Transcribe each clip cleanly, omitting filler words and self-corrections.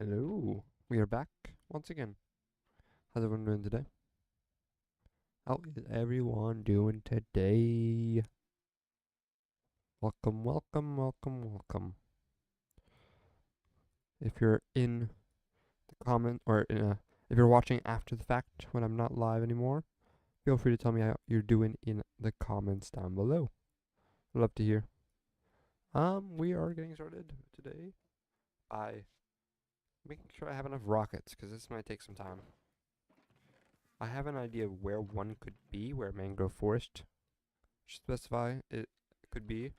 Hello, we are back once again. How's everyone doing today? How is everyone doing today? Welcome, welcome, welcome, welcome. If you're in the comment or if you're watching after the fact when I'm not live anymore, feel free to tell me how you're doing in the comments down below. I'd love to hear. We are getting started today by making sure I have enough rockets because this might take some time. I have an idea of where one could be, where Mangrove Forest should specify it could be,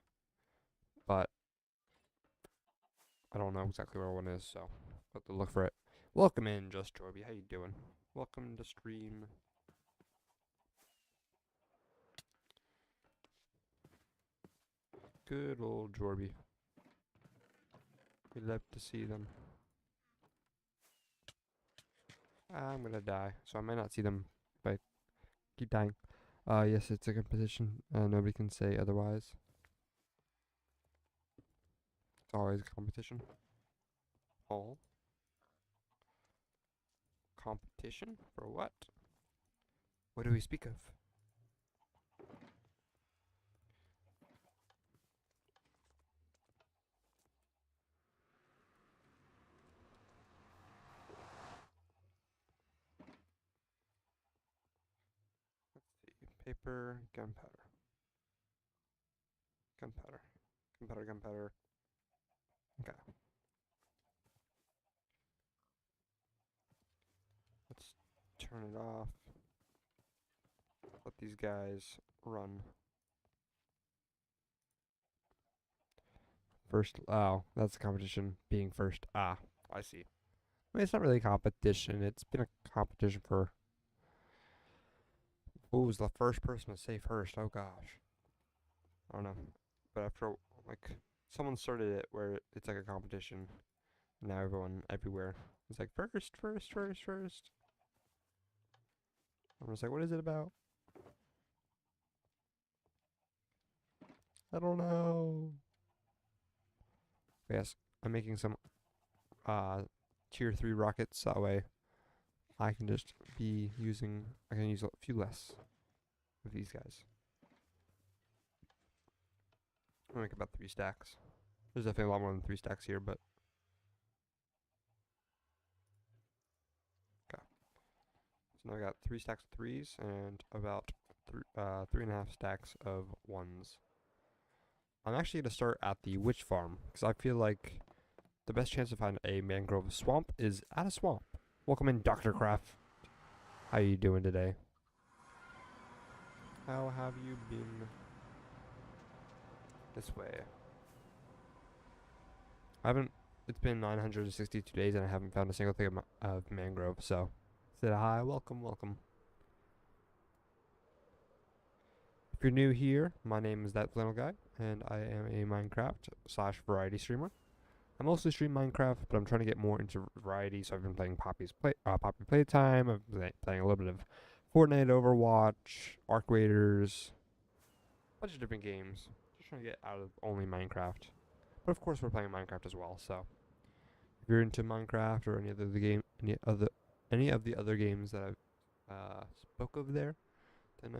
but I don't know exactly where one is, so I'll have to look for it. Welcome in, Just Jorby. How you doing? Welcome to stream. Good old Jorby. We love to see them. I'm gonna die, so I might not see them if I keep dying. Yes, it's a competition. Nobody can say otherwise. It's always a competition. All competition for what? What do we speak of? Let's see. Paper, gunpowder, gunpowder, gunpowder, gunpowder. Okay. Let's turn it off. Let these guys run. First, oh, that's a competition. Being first. Ah, I see. I mean, it's not really a competition. It's been a competition for who was the first person to say first. Oh gosh, I don't know. But after like someone started it where it's like a competition. Now everyone everywhere is like first, first, first, first. I'm just like, what is it about? I don't know. Yes, I'm making some uh tier 3 rockets that way I can just be using I can use a few less of these guys. I'll make about 3 stacks. There's definitely a lot more than 3 stacks here, but okay. So now I got 3 stacks of threes and about 3.5 stacks of ones. I'm actually gonna start at the witch farm because I feel like the best chance to find a mangrove swamp is at a swamp. Welcome in, Dr. Craft. How you doing today? How have you been this way? I haven't. It's been 962 days and I haven't found a single thing of mangrove. So, say hi, welcome, welcome. If you're new here, my name is That Flannel Guy, and I am a Minecraft slash variety streamer. I mostly stream Minecraft, but I'm trying to get more into variety, so I've been playing Poppy Playtime. I've been playing a little bit of Fortnite, Overwatch, Arc Raiders, a bunch of different games. Just trying to get out of only Minecraft. But of course, we're playing Minecraft as well. So if you're into Minecraft or any of the other games that I've spoke of there, then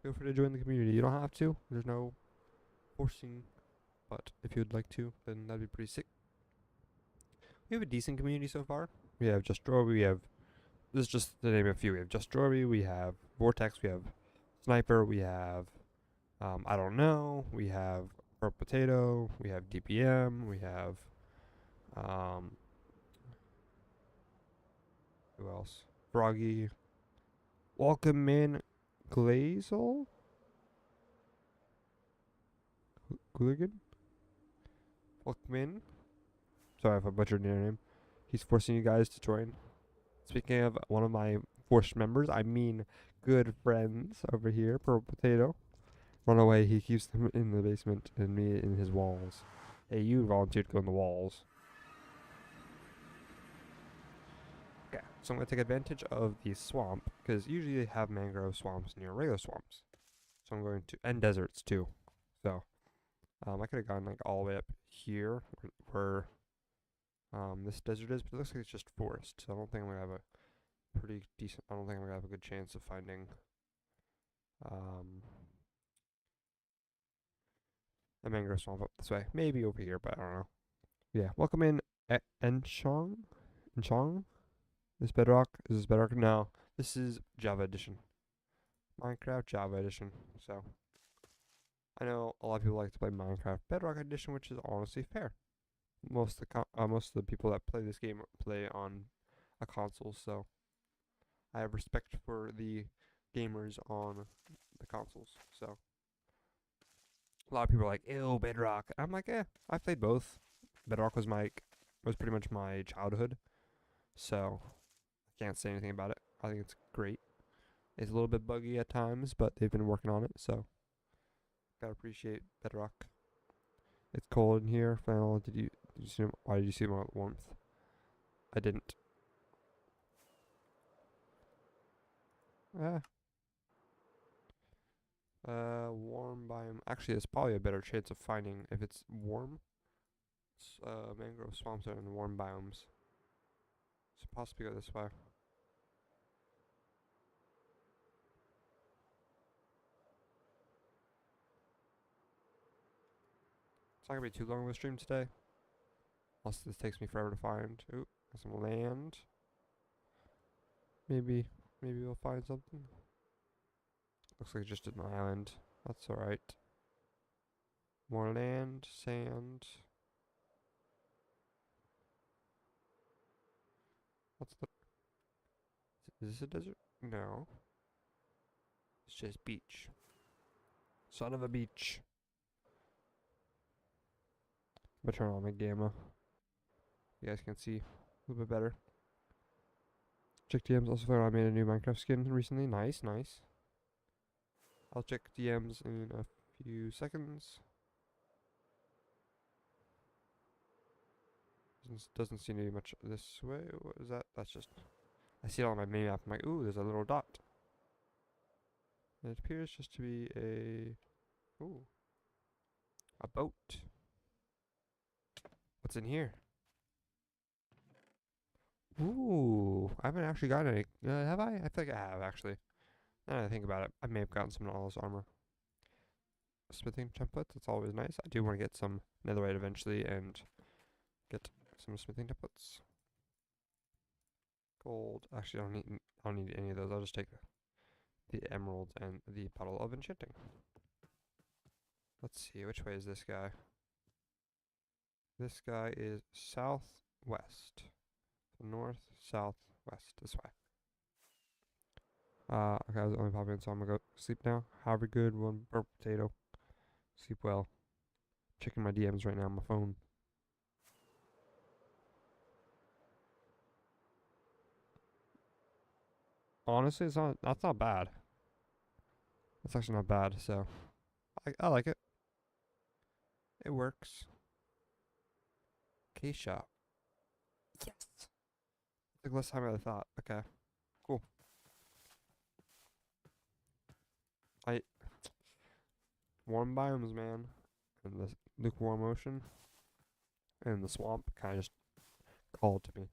feel free to join the community. You don't have to. There's no forcing, but if you'd like to, then that'd be pretty sick. We have a decent community so far. We have Just Droby, we have this is just to name a few. We have Just Droby, we have Vortex, we have Sniper, we have I don't know, we have Purple Potato, we have DPM, we have um who else? Froggy. Welcome in Glazel? Hooligan? Welcome in. Sorry if I butchered your name. He's forcing you guys to join. Speaking of one of my forced members, I mean good friends over here, Purple Potato. Run away, he keeps them in the basement and me in his walls. Hey, you volunteered to go in the walls. Okay, so I'm going to take advantage of the swamp, because usually they have mangrove swamps near regular swamps. So I'm going to, and deserts too. So, I could have gone like all the way up here, where this desert is, but it looks like it's just forest. So I don't think I'm gonna have a pretty decent. I don't think I'm gonna have a good chance of finding um a mangrove swamp up this way. Maybe over here, but I don't know. Yeah, welcome in Enchong. Enchong. This Bedrock is this Bedrock? No, this is Java Edition. Minecraft Java Edition. So I know a lot of people like to play Minecraft Bedrock Edition, which is honestly fair. Most of the people that play this game play on a console, so I have respect for the gamers on the consoles. So a lot of people are like, "Ew, Bedrock." I'm like, I played both. Bedrock was pretty much my childhood, so I can't say anything about it. I think it's great. It's a little bit buggy at times, but they've been working on it, so gotta appreciate Bedrock. It's cold in here. Flannel, did you see him? Why did you see him with warmth? I didn't. Ah, warm biome. Actually, it's probably a better chance of finding if it's warm. Mangrove swamps are in warm biomes. So possibly go this way. It's not gonna be too long of a stream today. Unless this takes me forever to find. Ooh, some land. Maybe we'll find something. Looks like just an island. That's alright. More land, sand. What's the... Is this a desert? No. It's just beach. Son of a beach. I'm gonna turn on my gamma. You guys can see a little bit better. Check DMs. Also found I made a new Minecraft skin recently. Nice, nice. I'll check DMs in a few seconds. Doesn't seem to be much this way. What is that? That's just... I see it on my main map. I'm like, ooh, there's a little dot. It appears just to be a... Ooh. A boat. What's in here? Ooh. I haven't actually gotten any... have I? I feel like I have, actually. Now that I think about it, I may have gotten some all this armor. Smithing templates, that's always nice. I do want to get some netherite eventually and get some smithing templates. Gold. Actually, I don't need any of those. I'll just take the emerald and the bottle of enchanting. Let's see, which way is this guy? This guy is southwest. North, south, west, this way. Okay, I was only popping in, so I'm gonna go sleep now. Have a good one, purple potato. Sleep well. Checking my DMs right now on my phone. Honestly, that's not bad. That's actually not bad, so I like it. It works. Case shop. Yes. Like less time than I thought. Okay. Cool. I warm biomes, man. And the lukewarm ocean. And the swamp kinda just called to me.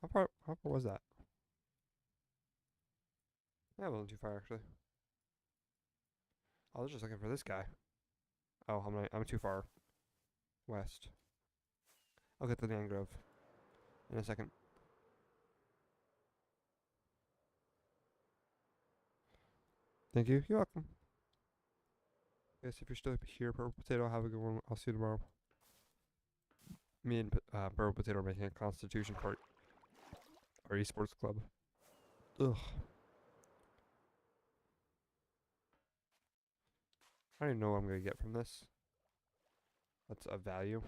How far was that? Yeah, it wasn't too far actually. I was just looking for this guy. Oh, I'm too far west. I'll get to the mangrove in a second. Thank you. You're welcome. Guys, if you're still here, Purple Potato, have a good one. I'll see you tomorrow. Me and Purple Potato are making a constitution for our esports club. Ugh. I don't even know what I'm gonna get from this. That's a value.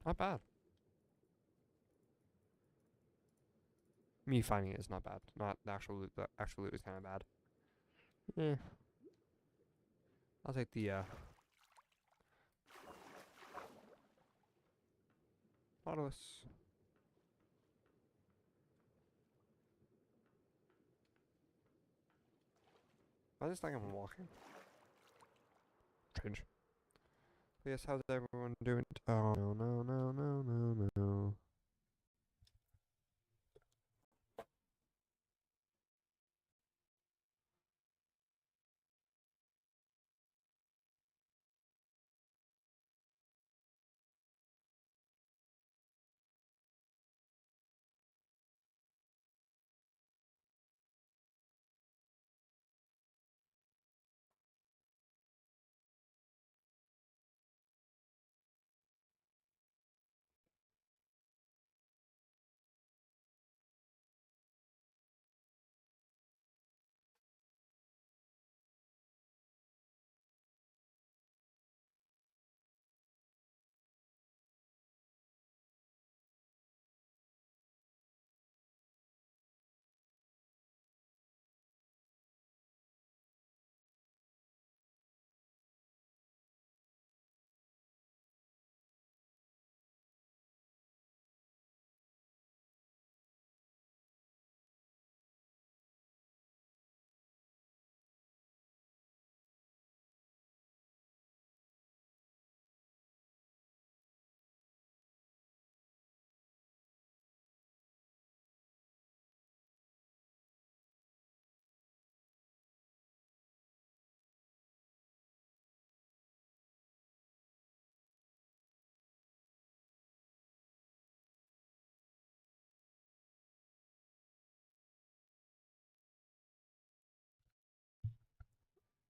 Not bad. Me finding it is not bad. Not the actual loot. The actual loot is kind of bad. Yeah. I'll take the Nautilus. I just think I'm walking. strange. But yes, how's everyone doing? Oh, no, no, no, no, no, no.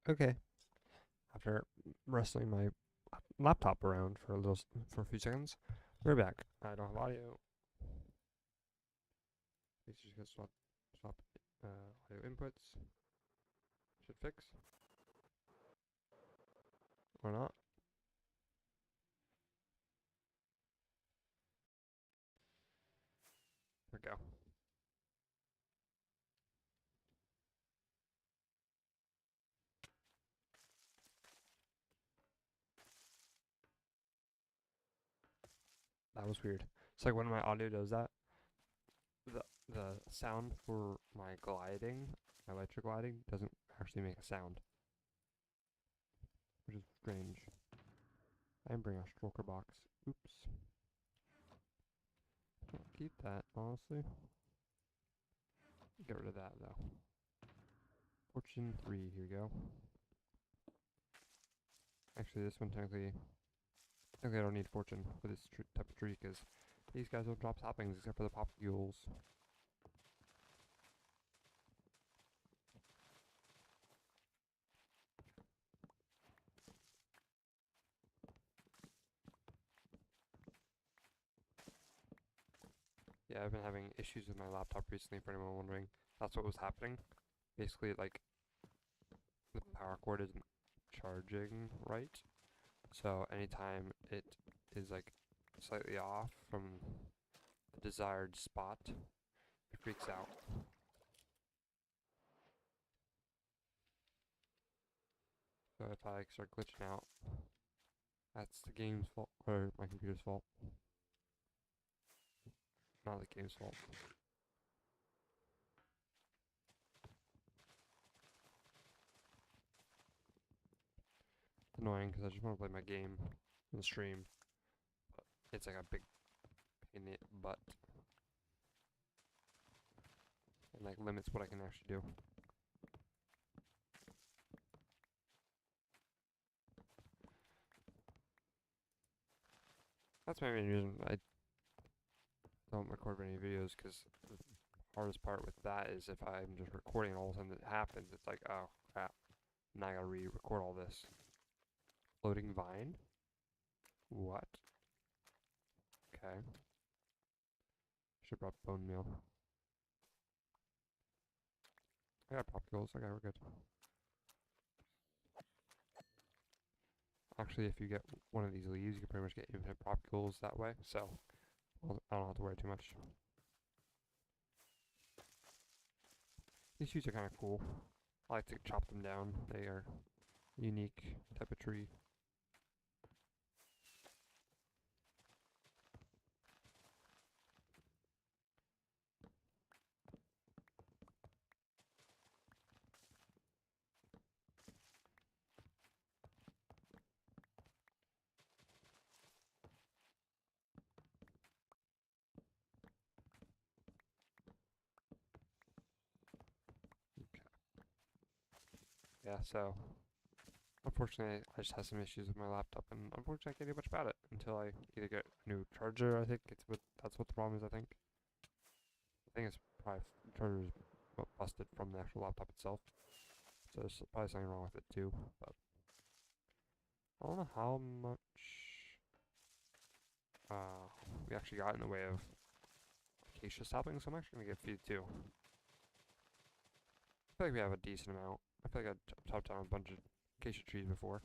Okay. After wrestling my laptop around for for a few seconds, we're back. I don't have audio. Let's just get swap audio inputs. Should fix or not. There we go. That was weird. It's like when my audio does that, the the sound for my gliding, my electric gliding, doesn't actually make a sound, which is strange. I didn't bring a stroker box. Oops. I'll keep that, honestly. Get rid of that, though. Fortune 3, here we go. Actually, this one technically I don't need fortune for this type of tree, because these guys don't drop saplings except for the popules. Yeah, I've been having issues with my laptop recently, for anyone wondering. That's what was happening. Basically, like, the power cord isn't charging right. So anytime it is, like, slightly off from the desired spot, it freaks out. So if I start glitching out, that's the game's fault, or my computer's fault. Not the game's fault. It's annoying because I just want to play my game in the stream. But it's like a big pain in the butt. And like limits what I can actually do. That's my main reason I don't record any videos, because the hardest part with that is if I'm just recording and all of a sudden it happens, it's like, oh crap, now I gotta re-record all this. Floating vine? What? Okay. Should've brought bone meal. I got popsicles, okay, we're good. Actually, if you get one of these leaves, you can pretty much get infinite popsicles that way, so I don't have to worry too much. These trees are kind of cool. I like to chop them down. They are unique type of tree. Yeah, so unfortunately, I just have some issues with my laptop, and unfortunately, I can't do much about it until I either get a new charger. I think that's what the problem is. I think it's probably charger is busted from the actual laptop itself. So there's probably something wrong with it too. But I don't know how much uh, we actually got in the way of acacia saplings. So I'm actually gonna get a few too. I feel like we have a decent amount. I feel like I chopped down a bunch of acacia trees before.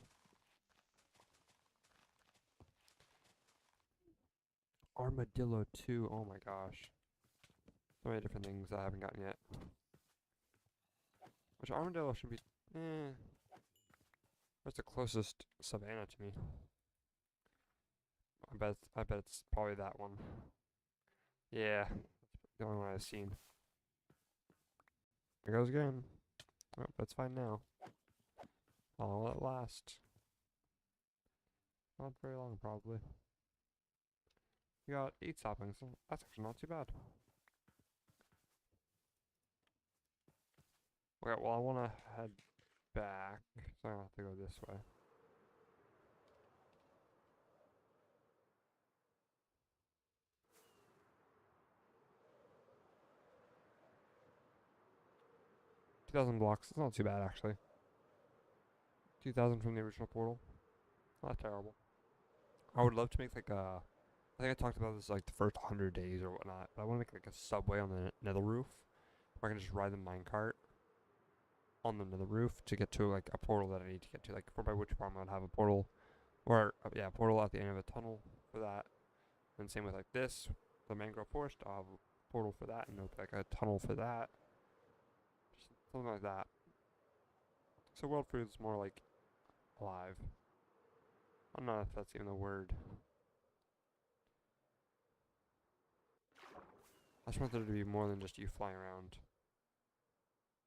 Armadillo too. Oh my gosh. So many different things I haven't gotten yet. Which armadillo should be. What's the closest savanna to me? I bet it's probably that one. Yeah, the only one I've seen. Here goes again. Oh, that's fine now. All at last. Not very long, probably. We got 8 saplings. So that's actually not too bad. Okay, well, I want to head back, so I have to go this way. $2,000 blocks. It's not too bad, actually. 2,000 from the original portal. Not terrible. I would love to make like a. I think I talked about this like the first 100 days or whatnot, but I want to make like a subway on the nether roof where I can just ride the minecart on the nether roof to get to like a portal that I need to get to. Like for my witch farm, I would have a portal, or yeah, a portal at the end of a tunnel for that. And same with like this, the mangrove forest, I'll have a portal for that, and like a tunnel for that, just something like that. So world food is more like alive. I don't know if that's even a word. I just want there to be more than just you flying around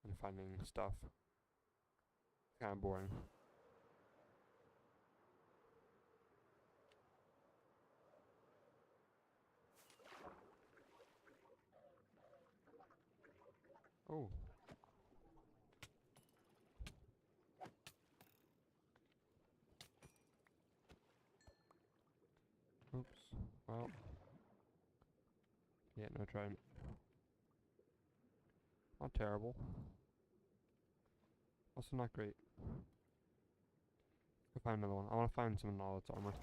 and finding stuff. It's kind of boring. Oh, oops. Well, yeah, no trying. Not terrible. Also not great. Go find another one. I want to find some knowledge armor.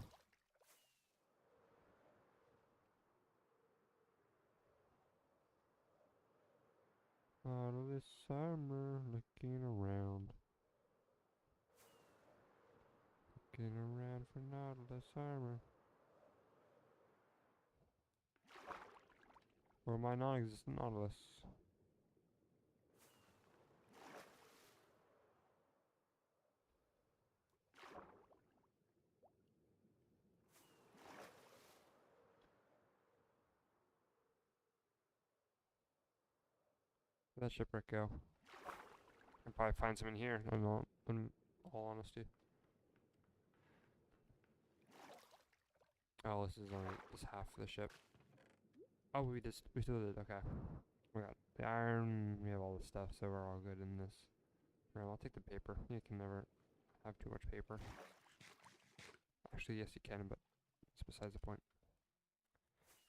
Out of this armor, looking around. Looking around for Nautilus armor. Or my non-existent Nautilus. Where'd that shipwreck go? I'll probably find some in here, in all honesty. Oh, this is only this half of the ship. Oh, we still did, okay. We got the iron, we have all this stuff, so we're all good in this. Right, I'll take the paper. You can never have too much paper. Actually, yes you can, but it's besides the point.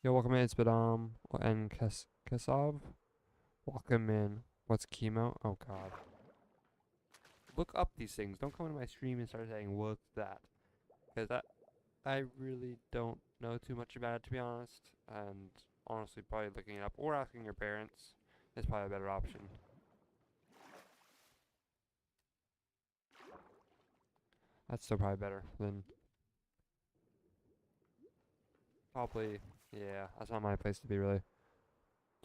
Yo, welcome in, it's Badam, and Kasav. Welcome in. What's chemo? Oh god. Look up these things. Don't come into my stream and start saying, what's that? Because I really don't know too much about it, to be honest. And honestly, probably looking it up or asking your parents is probably a better option. That's still probably better than probably, yeah, that's not my place to be, really.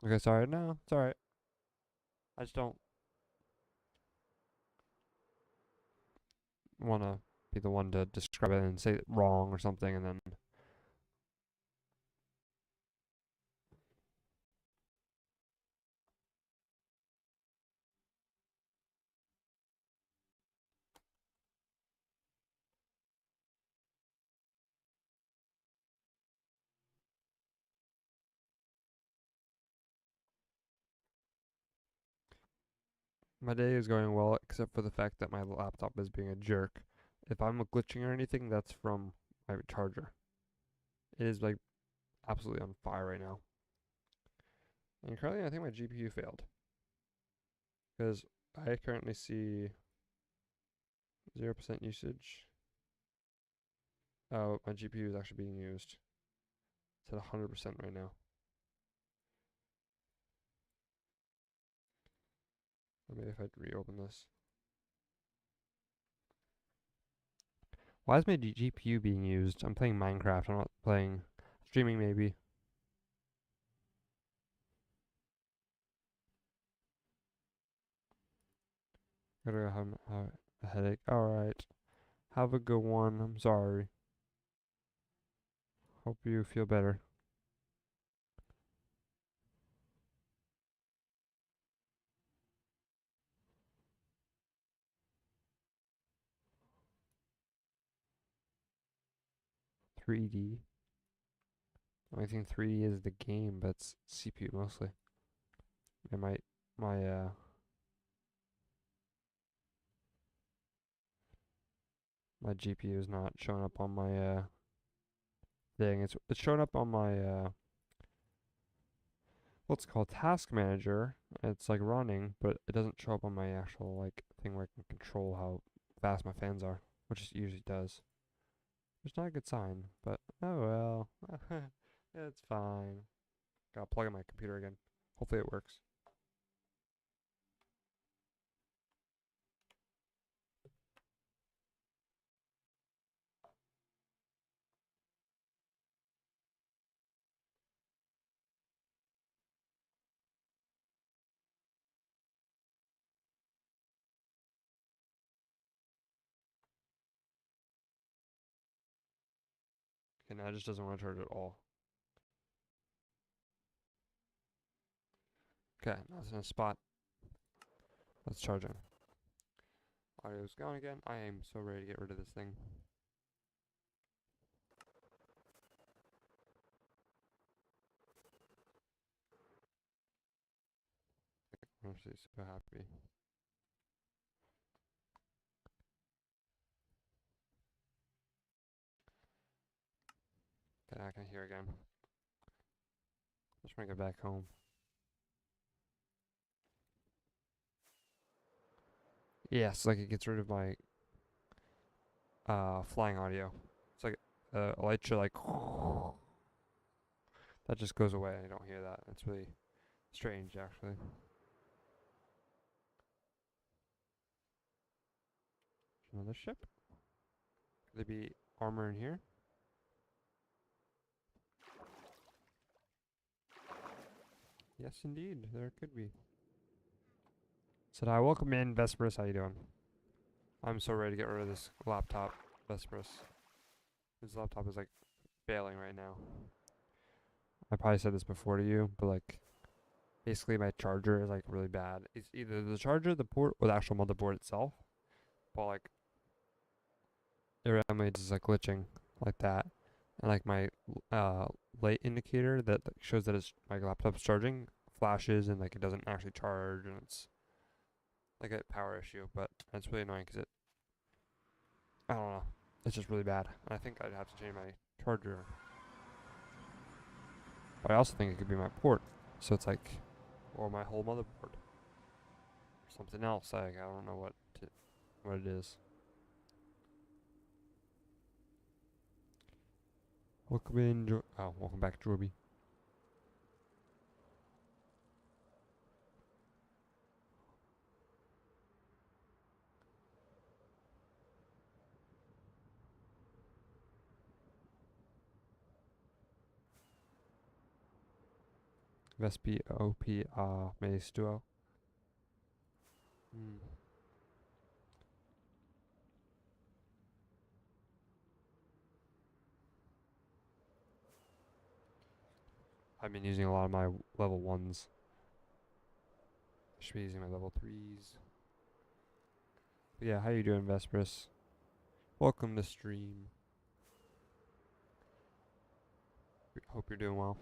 Okay, sorry. No, it's alright. I just don't want to be the one to describe it and say it wrong or something and then. My day is going well, except for the fact that my laptop is being a jerk. If I'm glitching or anything, that's from my charger. It is like absolutely on fire right now. And currently, I think my GPU failed because I currently see 0% usage. Oh, my GPU is actually being used. It's at 100% right now. Maybe if I reopen this. Why is my GPU being used? I'm playing Minecraft. I'm not playing streaming maybe. Gotta have a headache. Alright. Have a good one. I'm sorry. Hope you feel better. .3D. I think 3D is the game, but it's CPU mostly. And my my GPU is not showing up on my thing. It's showing up on my what's called task manager. It's like running, but it doesn't show up on my actual like thing where I can control how fast my fans are, which it usually does. It's not a good sign, but oh well. It's fine. Gotta plug in my computer again. Hopefully it works. Okay, now it just doesn't want to charge at all. Okay, now it's in a spot. Let's charge it. Audio's gone again. I am so ready to get rid of this thing. I'm actually so happy. Okay, I can hear again. Just want to get back home. Yes, like it gets rid of my flying audio. It's like a light show like that just goes away. I don't hear that. It's really strange actually. Another ship? Could there be armor in here? Yes indeed, there could be. Said hi, welcome in, Vesperus, how you doing? I'm so ready to get rid of this laptop, Vesperus. This laptop is like failing right now. I probably said this before to you, but like basically my charger is like really bad. It's either the charger, the port, or the actual motherboard itself. But like it randomly just like glitching like that. And like my light indicator that like, shows that it's my laptop's charging flashes and like it doesn't actually charge and it's like a power issue, but it's really annoying because I don't know, it's just really bad. And I think I'd have to change my charger. But I also think it could be my port. So it's like, or my whole motherboard. Something else. I don't know what it is. Welcome in, welcome back, Jorby. Vespi OP Maze Duo. Hmm. I've been using a lot of my level 1s. I should be using my level 3s. But yeah, how you doing, Vesperus? Welcome to stream. Hope you're doing well.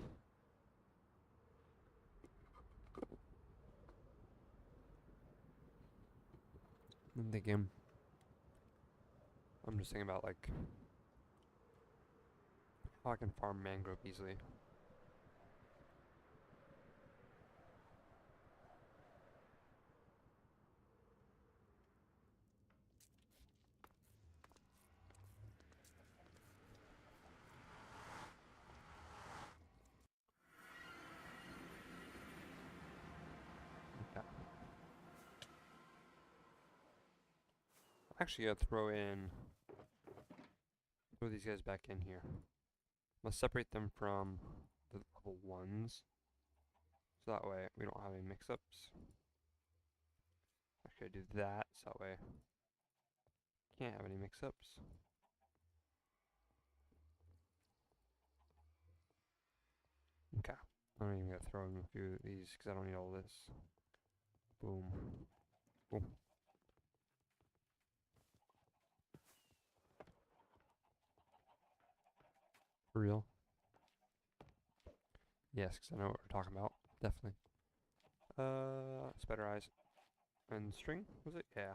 I'm thinking. I'm just thinking about like how I can farm mangrove easily. Okay. Actually, gotta throw these guys back in here. Let's separate them from the level ones, so that way we don't have any mix-ups. Actually, I do that, so that way can't have any mix-ups. Okay. I'm even gonna throw in a few of these because I don't need all this. Boom. Boom. For real? Yes, because I know what we're talking about. Definitely. Spider eyes. And string, was it? Yeah.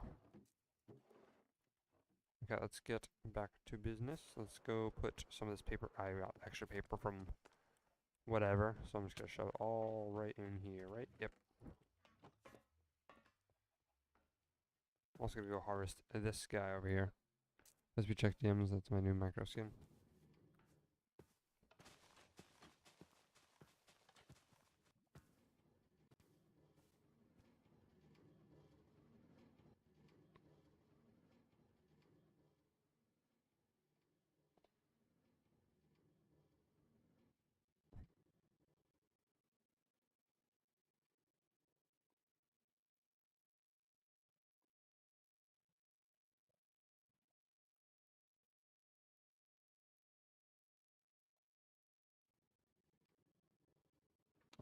Okay, let's get back to business. Let's go put some of this paper. I got extra paper from whatever, so I'm just gonna shove it all right in here, right? Yep. Also gonna go harvest this guy over here. As we check DMs, that's my new micro skin.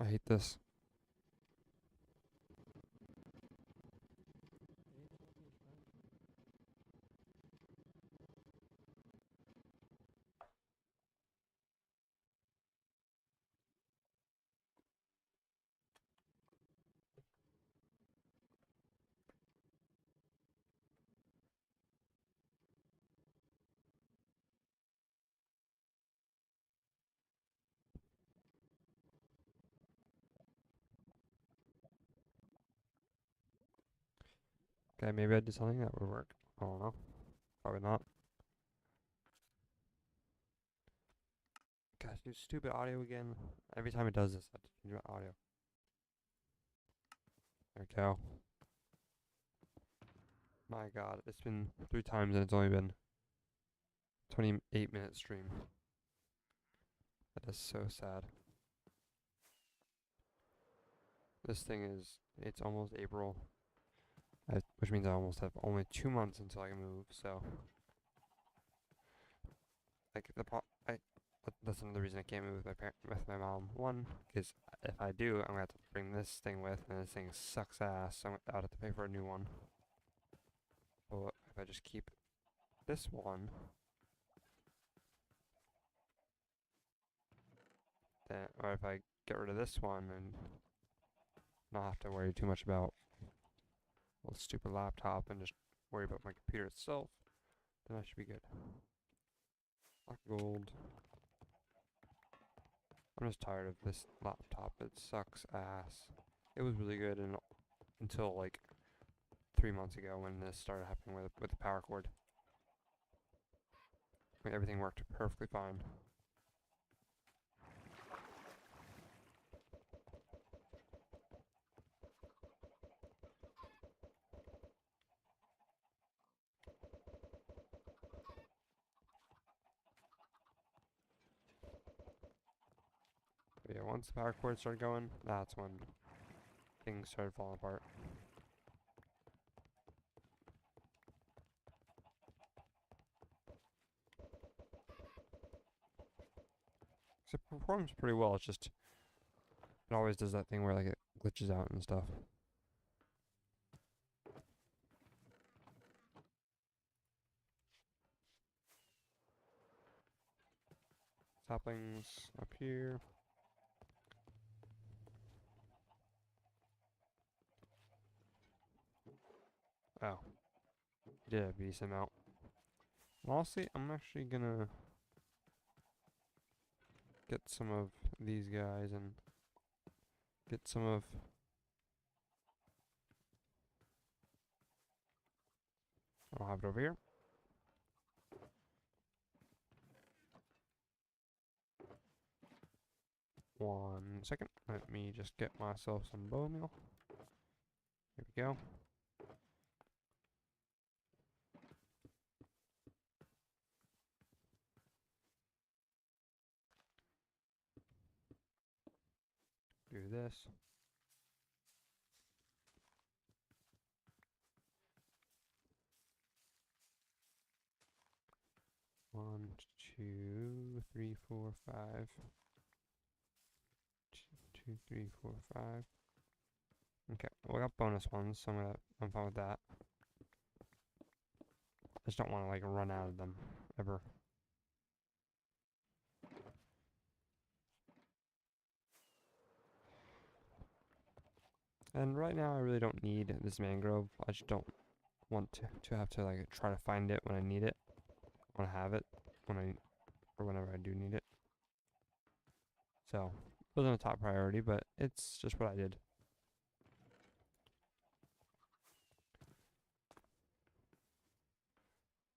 I hate this. Okay, maybe I did something that would work. I don't know. Probably not. Gosh, do stupid audio again. Every time it does this, I have to change my audio. There we go. My god, it's been 3 times and it's only been 28-minute stream. That is so sad. This thing is, it's almost April, which means I almost have only 2 months until I can move, so. Like, that's another reason I can't move with my mom. One, because if I do, I'm gonna have to bring this thing with, and this thing sucks ass, so I'd have to pay for a new one. But if I just keep this one, then, or if I get rid of this one and not have to worry too much about a stupid laptop and just worry about my computer itself, then I should be good. Black gold. I'm just tired of this laptop. It sucks ass. It was really good until like 3 months ago when this started happening with the power cord. I mean, everything worked perfectly fine. But yeah, once the power cord started going, that's when things started falling apart. So it performs pretty well. It's just it always does that thing where like it glitches out and stuff. Saplings up here. Oh. Did a decent amount. Honestly, I'm actually gonna get some of these guys and get some of. I'll have it over here. One second. Let me just get myself some bone meal. Here we go. Do this. One, two, three, four, five. Two, three, four, five. Okay, well, we got bonus ones, so I'm fine with that. I just don't want to like run out of them ever. And right now, I really don't need this mangrove. I just don't want to have to like try to find it when I need it. I want to have it or whenever I do need it. So it wasn't a top priority, but it's just what I did.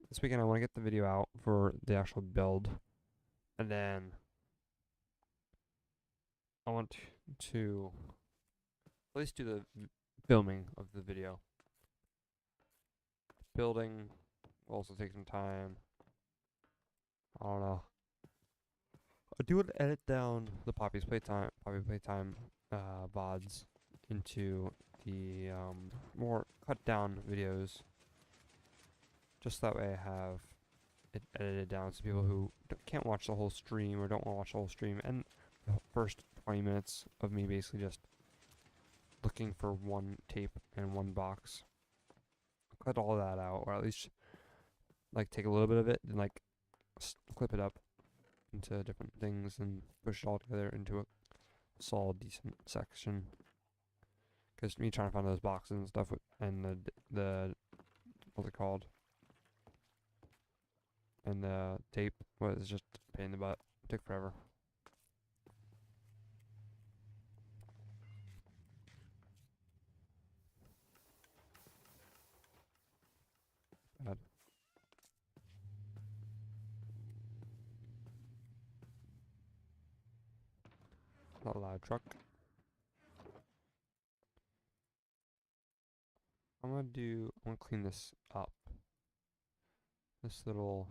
This weekend I want to get the video out for the actual build, and then I want to at least do the filming of the video. Building will also take some time. I don't know. I do want to edit down the Poppy Playtime VODs into the more cut down videos. Just that way I have it edited down so people who can't watch the whole stream or don't want to watch the whole stream and the first 20 minutes of me basically just looking for one tape and one box. Cut all that out, or at least like take a little bit of it and like clip it up into different things and push it all together into a solid, decent section. Because me trying to find those boxes and stuff and the what's it called? And the tape was just a pain in the butt. It took forever. Bad. Not a loud truck. I'm gonna clean this up. This little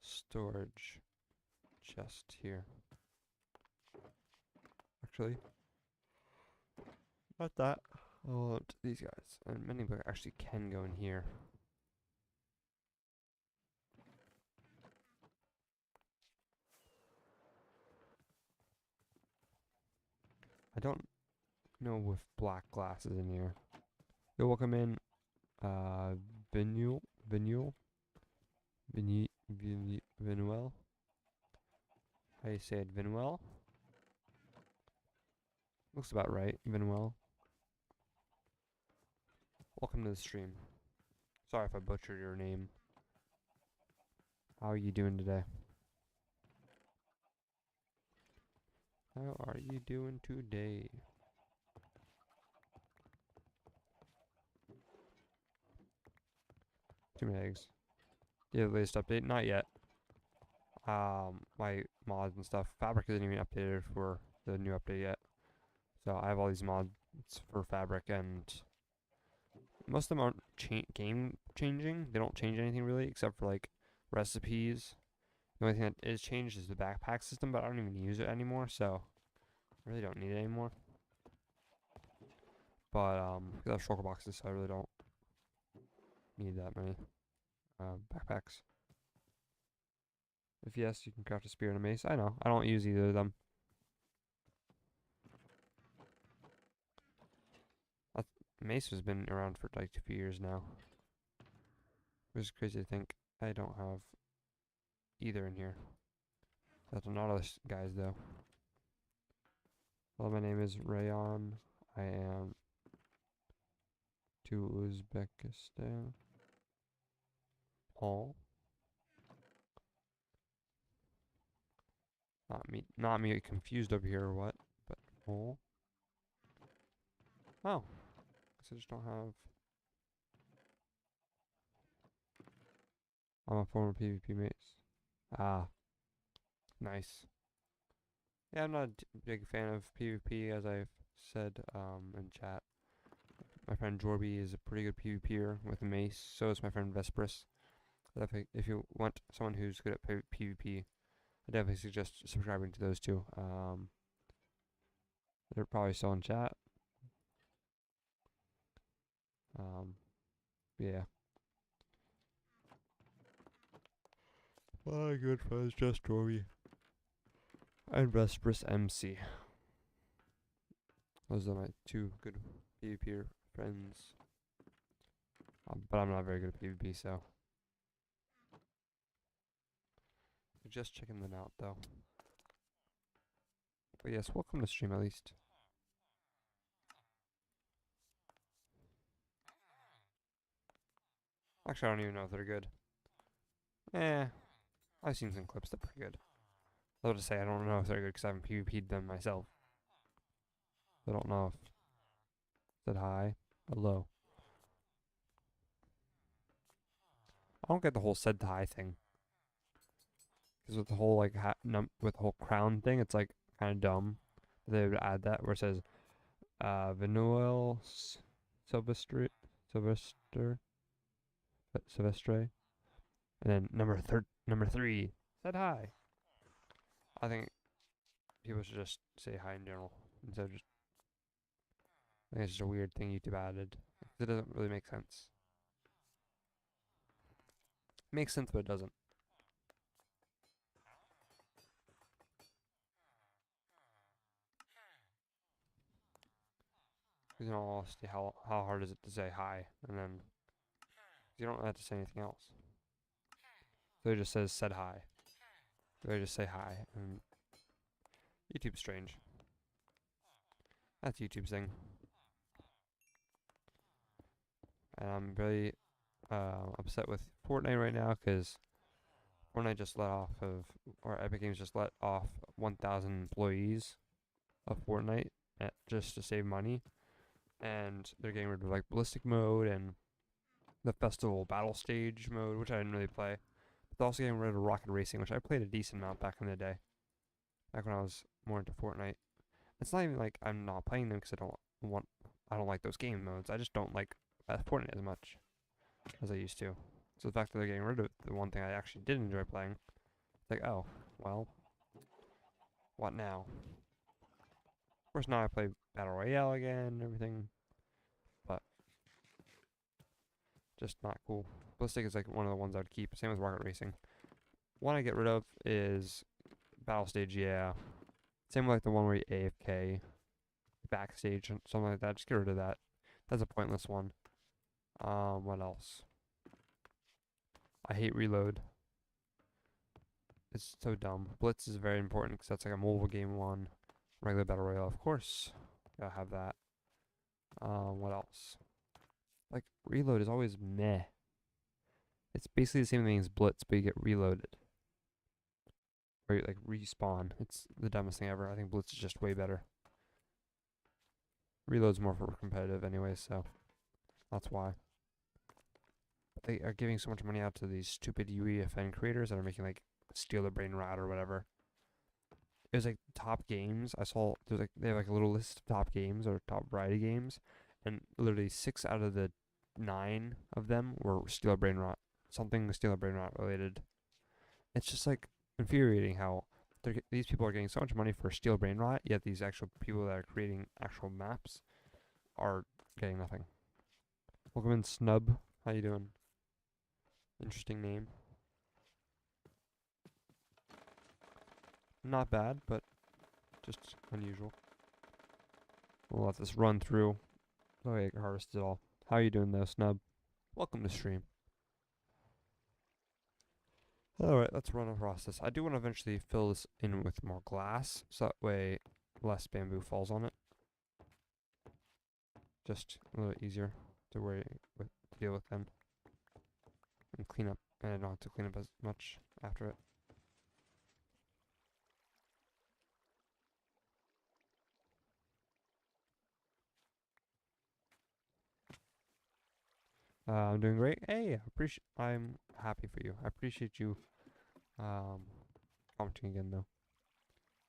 storage chest here. Actually, not that. I want these guys. And many books actually can go in here. I don't know with black glasses in here. You're welcome in, Vinuel, Vinuel. How you say it, Vinuel? Looks about right, Vinuel. Welcome to the stream. Sorry if I butchered your name. How are you doing today? How are you doing today? Too many eggs. Do you have the latest update? Not yet. My mods and stuff. Fabric isn't even updated for the new update yet. So I have all these mods for Fabric, and most of them aren't game changing. They don't change anything really, except for like recipes. The only thing that is changed is the backpack system, but I don't even use it anymore, so I really don't need it anymore. But because I have shulker boxes, so I really don't need that many backpacks. If yes, you can craft a spear and a mace. I know. I don't use either of them. Mace has been around for like 2 years now. Which is crazy to think I don't have either in here. That's not all those guys though. Well, my name is Rayon. I am to Uzbekistan. all. Not me confused over here or what, but all. Oh, guess I just don't have. I'm a former PvP mates. Ah, nice. Yeah, I'm not a big fan of PvP, as I've said in chat. My friend Jorby is a pretty good PvPer with a mace. So is my friend Vesperus. If you want someone who's good at PvP, I definitely suggest subscribing to those two. They're probably still in chat. Yeah. My good friends, just Jorby and Vesperus MC. Those are my two good PvPer friends. But I'm not very good at PvP, so. Just checking them out, though. But yes, welcome to stream at least. Actually, I don't even know if they're good. I've seen some clips that are pretty good. I was to say, I don't know if they're good because I haven't PvP'd them myself. I don't know if that high or low. I don't get the whole said high thing. Because with the whole like with the whole crown thing, it's like kind of dumb. They would add that where it says Vinuel Sylvestre, Sylvestre, and then number 3 said hi. I think people should just say hi in general instead of just. I think it's just a weird thing YouTube added. It doesn't really make sense. It makes sense, but it doesn't. Because in all honesty, how hard is it to say hi, and then you don't have to say anything else. So it just says said hi. They just say hi, and YouTube's strange. That's YouTube's thing. And I'm really upset with Fortnite right now because Fortnite just let off of, or Epic Games just let off 1,000 employees of Fortnite just to save money. And they're getting rid of like ballistic mode and the festival battle stage mode, which I didn't really play. But they're also getting rid of rocket racing, which I played a decent amount back in the day. Back when I was more into Fortnite. It's not even like I'm not playing them because I don't like those game modes. I just don't like Fortnite as much as I used to. So the fact that they're getting rid of the one thing I actually did enjoy playing, it's like, oh, well, what now? Of course, now I play Battle Royale again and everything, but just not cool. Ballistic is like one of the ones I would keep. Same with Rocket Racing. One I get rid of is Battle Stage, yeah. Same with like the one where you AFK, backstage, and something like that. Just get rid of that. That's a pointless one. What else? I hate reload. It's so dumb. Blitz is very important because that's like a mobile game one. Regular Battle Royale, of course. Gotta have that. What else? Like, reload is always meh. It's basically the same thing as Blitz, but you get reloaded. Or you, like, respawn. It's the dumbest thing ever. I think Blitz is just way better. Reload's more for competitive anyway, so that's why. But they are giving so much money out to these stupid UEFN creators that are making, like, Steal the Brain Rot or whatever. It was like top games. I saw there's like they have like a little list of top games or top variety games, and literally 6 out of the 9 of them were Steal Brain Rot, something Steal Brain Rot related. It's just like infuriating how these people are getting so much money for Steal Brain Rot, yet these actual people that are creating actual maps are getting nothing. Welcome in, Snub. How you doing? Interesting name. Not bad, but just unusual. We'll let this run through. Oh, yeah, harvest it all. How are you doing though, Snub? Welcome to stream. Alright, let's run across this. I do want to eventually fill this in with more glass, so that way less bamboo falls on it. Just a little bit easier to deal with then. And clean up and I don't have to clean up as much after it. I'm doing great. Hey, I'm happy for you. I appreciate you um commenting again though.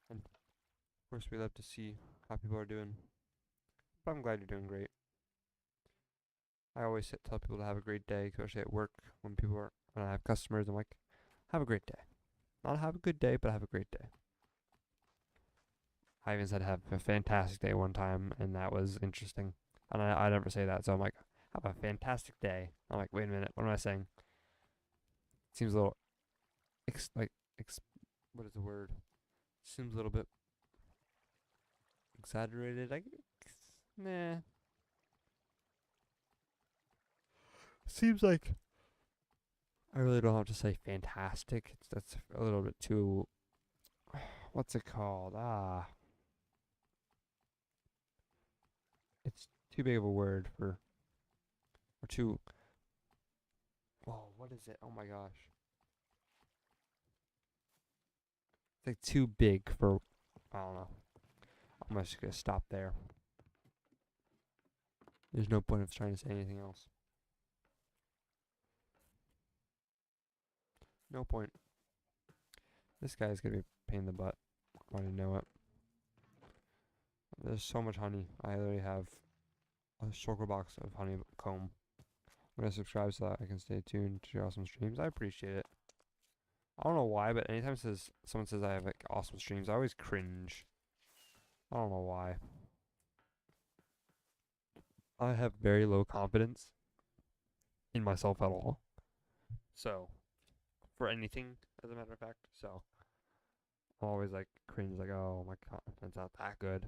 And of course, we love to see how people are doing. But I'm glad you're doing great. I always tell people to have a great day, especially at work when I have customers. I'm like, have a great day. Not have a good day, but have a great day. I even said have a fantastic day one time, and that was interesting. And I never say that, so I'm like, have a fantastic day. I'm like, wait a minute, what am I saying? Seems a little ex- like ex- what is the word? Seems a little bit exaggerated. Nah. Seems like I really don't have to say fantastic. That's a little bit too. What's it called? It's too big of a word for or too. Oh, what is it? Oh my gosh, it's like too big for. I don't know. I'm just gonna stop there. There's no point of trying to say anything else. No point. This guy's gonna be a pain in the butt. I already know it. There's so much honey. I literally have a sugar box of honeycomb. I'm gonna subscribe so that I can stay tuned to your awesome streams. I appreciate it. I don't know why, but anytime someone says I have like awesome streams, I always cringe. I don't know why. I have very low confidence in myself at all. So, for anything, as a matter of fact. So, I'm always like cringe, like, oh my content's not that good.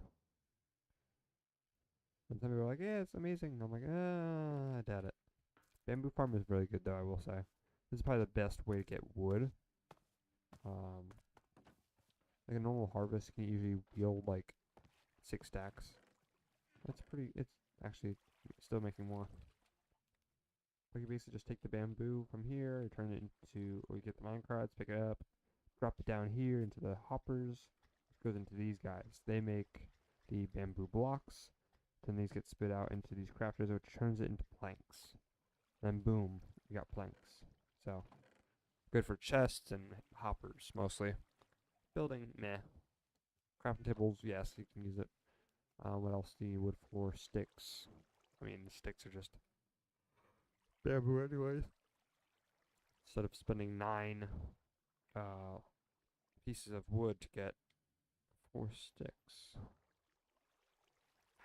And some people are like, yeah, it's amazing. I'm like, I doubt it. Bamboo farm is really good, though, I will say. This is probably the best way to get wood. Um, like a normal harvest can usually yield like 6 stacks. It's actually still making more. But you basically just take the bamboo from here, you turn it into, or you get the minecarts, pick it up, drop it down here into the hoppers, which goes into these guys. They make the bamboo blocks. Then these get spit out into these crafters, which turns it into planks. Then boom, you got planks. So good for chests and hoppers mostly. Building, meh. Crafting tables, yes, you can use it. What else do you wood for? Sticks. I mean, the sticks are just bamboo anyways. Instead of spending 9 uh, pieces of wood to get 4 sticks.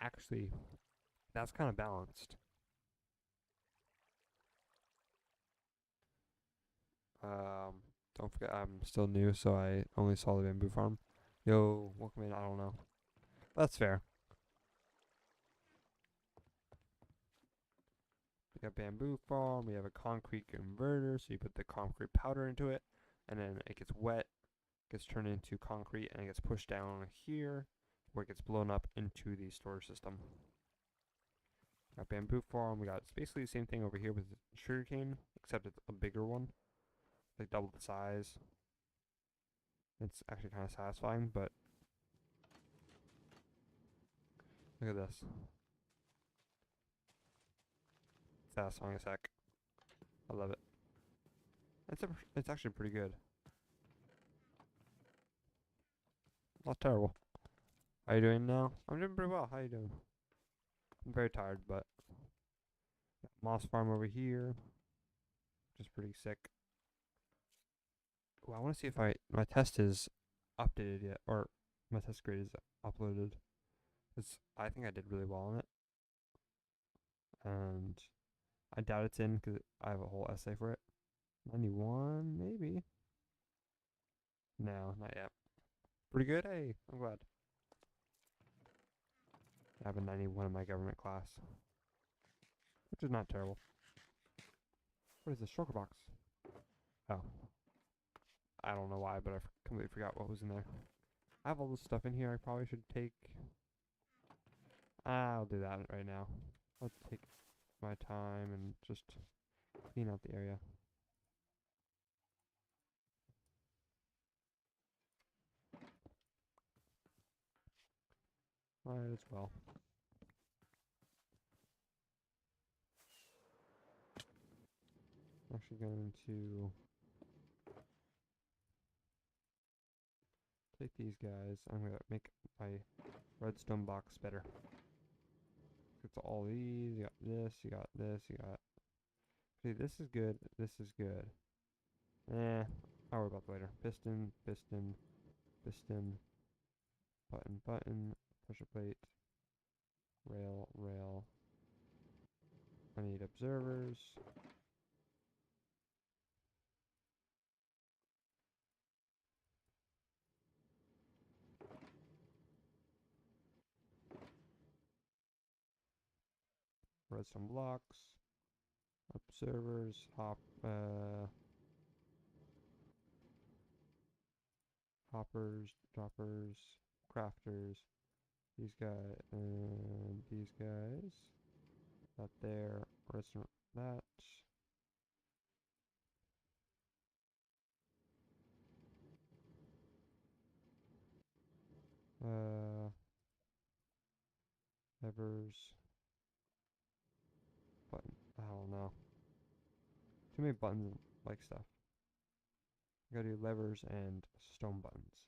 Actually, that's kind of balanced. Um, don't forget, I'm still new, so I only saw the bamboo farm. Yo, welcome in. I don't know. That's fair. We got bamboo farm. We have a concrete converter, so you put the concrete powder into it, and then it gets wet, gets turned into concrete, and it gets pushed down here, where it gets blown up into the storage system. Got bamboo farm. We got it's basically the same thing over here with sugarcane, except it's a bigger one, like double the size. It's actually kind of satisfying, but look at this. Satisfying as heck. I love it. It's actually pretty good. Not terrible. How you doing now? I'm doing pretty well. How you doing? I'm very tired, but moss farm over here, just pretty sick. Well, I want to see if my test is updated yet, or my test grade is uploaded. Cause I think I did really well on it, and I doubt it's in because I have a whole essay for it. 91, maybe. No, not yet. Pretty good. Hey, I'm glad. I have a 91 in my government class, which is not terrible. What is this shulker box? Oh, I don't know why, but I completely forgot what was in there. I have all this stuff in here I probably should take. I'll do that right now. I'll take my time and just clean out the area. Might as well. I'm actually going to take these guys. I'm going to make my redstone box better. It's all these. You got this, you got this, you got... See, this is good. This is good. I'll worry about that later. Piston, piston, piston, button, button, pressure plate, rail, rail. I need observers. Redstone blocks. Observers, hoppers, droppers, crafters, these guys, and these guys. That there, redstone, that. Levers, button, I don't know. Too many buttons and like stuff. I gotta do levers and stone buttons.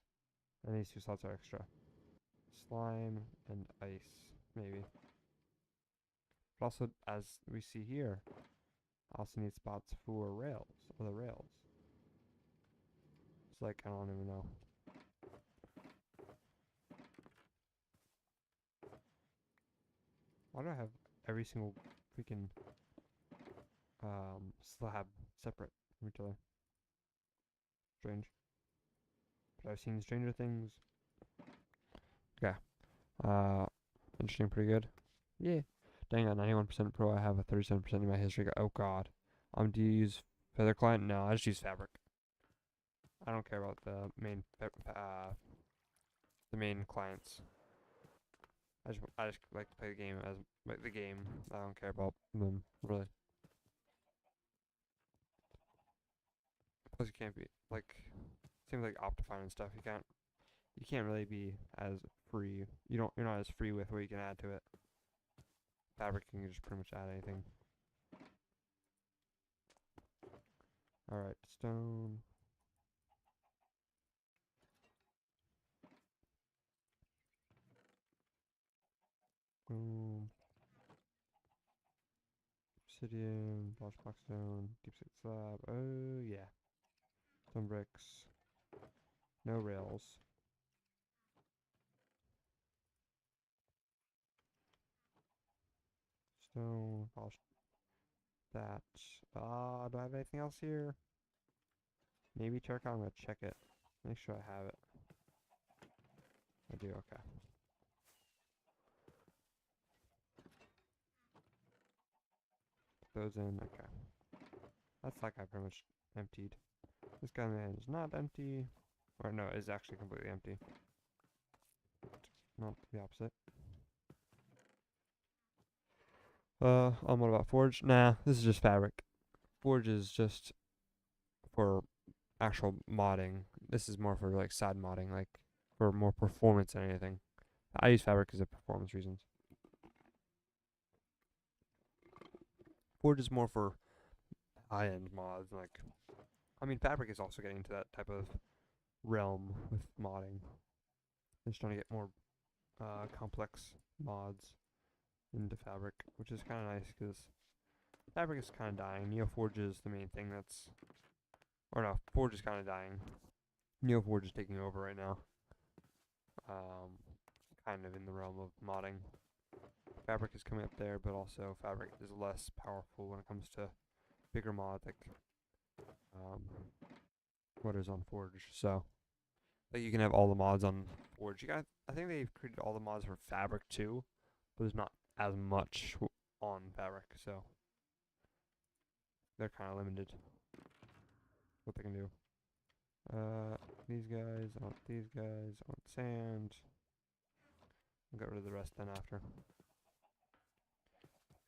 And these two slots are extra. Slime and ice, maybe. But also, as we see here, I also need spots for rails, other rails. It's like, I don't even know. Why do I have every single freaking slab separate from each other? Strange. But I've seen Stranger Things. Okay. Interesting, pretty good. Yeah. Dang, at 91% pro, I have a 37% in my history. Oh god. Do you use Feather Client? No, I just use Fabric. I don't care about the main clients. I just like to play the game as the game. I don't care about them really. Plus, you can't be like same like Optifine and stuff. You can't really be as free. You're not as free with what you can add to it. Fabric you can just pretty much add anything. All right, stone. Boom. Obsidian, Bosch block stone, deep six slab. Oh yeah. Stone bricks. No rails. Stone, Bosch. That. Do I have anything else here? Maybe terracotta. I'm gonna check it. Make sure I have it. I do. Okay. Put those in. Okay. That's like I pretty much emptied. This guy is not empty. Or no, is actually completely empty. Not the opposite. What about Forge? Nah, this is just fabric. Forge is just for actual modding. This is more for like side modding, like for more performance than anything. I use fabric because of performance reasons. Forge is more for high-end mods, like I mean fabric is also getting into that type of realm with modding. It's trying to get more complex mods into fabric, which is kind of nice because fabric is kind of dying. Neoforge is the main thing that's, or no, Forge is kind of dying. Neoforge is taking over right now. Kind of in the realm of modding. Fabric is coming up there, but also fabric is less powerful when it comes to bigger mods like what is on Forge. So like you can have all the mods on Forge. I think they've created all the mods for fabric too, but there's not as much on fabric, so they're kind of limited what they can do. These guys, I want these guys, I want sand. I'll get rid of the rest then after.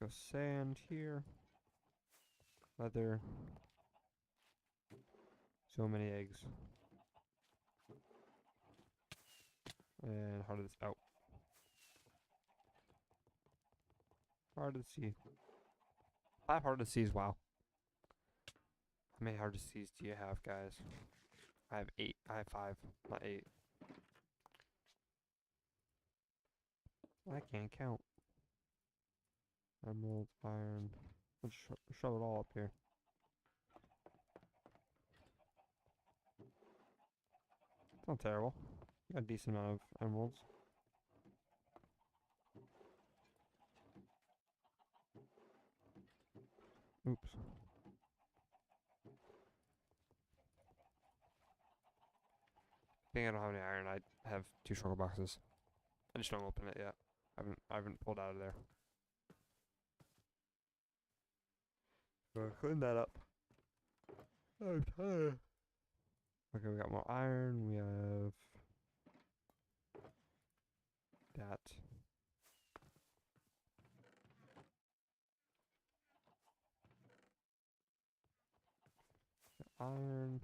Go sand here. Leather. So many eggs. And how did this out? Hard to see. 5 hard to seas, wow. How many hard to seas do you have, guys? I have 8. I have 5, not 8. I can't count. Emerald, iron. Let's shove it all up here. It's not terrible. Got a decent amount of emeralds. Oops. I think I don't have any iron. I have 2 struggle boxes. I just don't open it yet. I haven't pulled out of there. Clean that up. I'm tired. Okay, we got more iron. We have that. Iron.